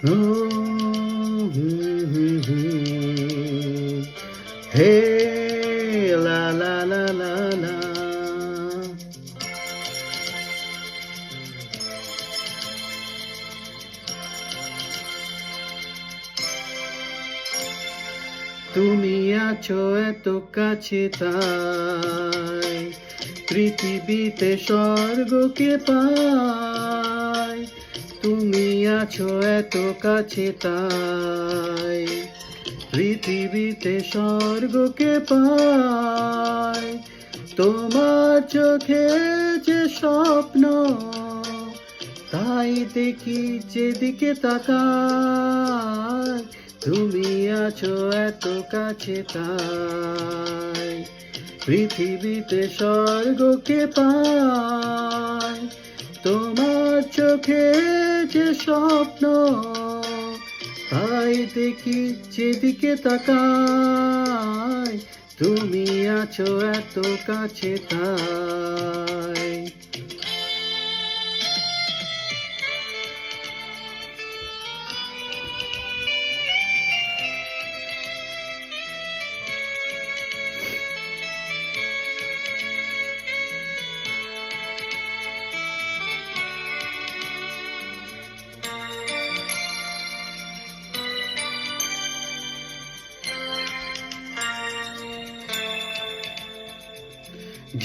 ও হে লা লা লা লা লা। তুমি আছো এত কাছে তাই পৃথিবীতে স্বর্গকে পাই। তুমি আছো এত কাছে তাই পৃথিবীতে স্বর্গকে পাই। তোমার চোখে যে স্বপ্ন তাই দেখি যেদিকে তাকাই। তুমি আছো এত কাছে তাই পৃথিবীতে স্বর্গকে পাই। তোমার চোখে যে স্বপ্ন তাই দেখি যেদিকে তাকাই। তুমি আছো এত কাছে তাই।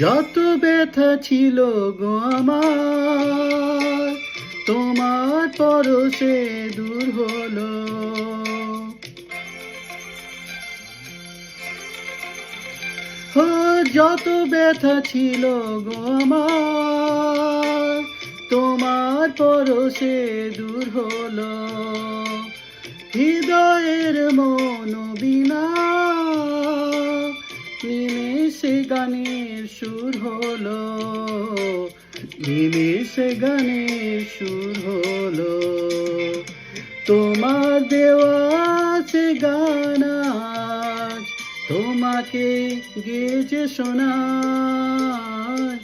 যত ব্যথা ছিল গো আমার তোমার পরশে দূর হলো। ও যত ব্যথা ছিল গো আমার তোমার পরশে দূর হলো। হৃদয়ের মনোবীণা নিমেষে গানের সুর হলো। নিমেষে গানের সুর হলো। তোমার দেওয়া সে গান আজ তোমাকে গেয়ে শোনাই।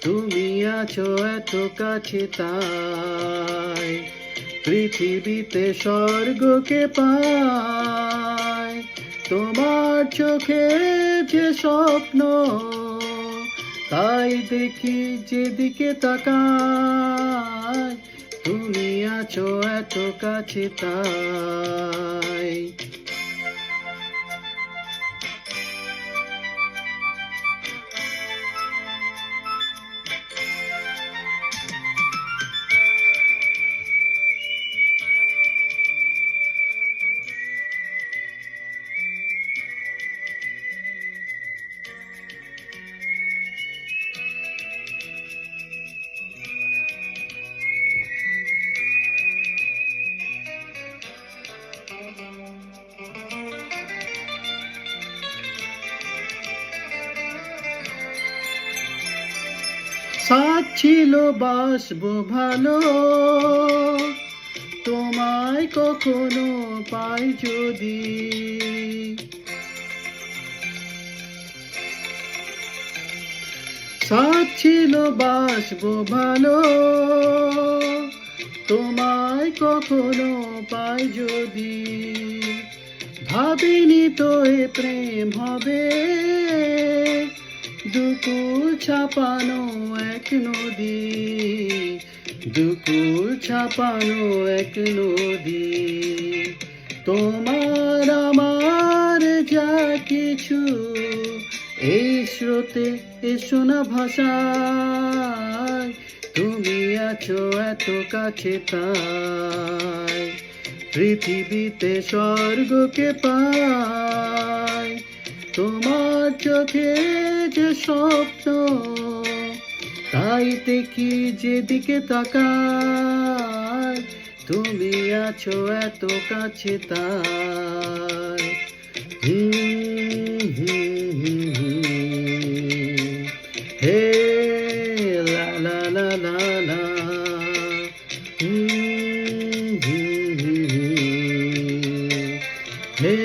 তুমি আছো এত কাছে তাই পৃথিবীতে স্বর্গকে পাই। তোমার চোখে যে স্বপ্ন তাই দেখি যেদিকে তাকাই। তুমি আছো এত কাছে তাই। সাথ ছিল বাসবো ভালো তোমায় কখনো পাই যদি। সাথ ছিল বাসবো ভালো তোমায় কখনো পাই যদি। ভাবিনি তো এ প্রেম হবে দুকুল ছাপানো এক নদী। দুকুল ছাপানো এক নদী। তোমার আমার যা কিছু এই স্রোতে এসো না ভাষায়। তুমি আছো এত কাছে তাই পৃথিবীতে স্বর্গকে পাই। তোমার চোখে যে স্বপ্ন তাই দেখি যেদিকে তাকাই। তুমি আছো এত কাছে তাই। হে লা লা লা লা লা। হে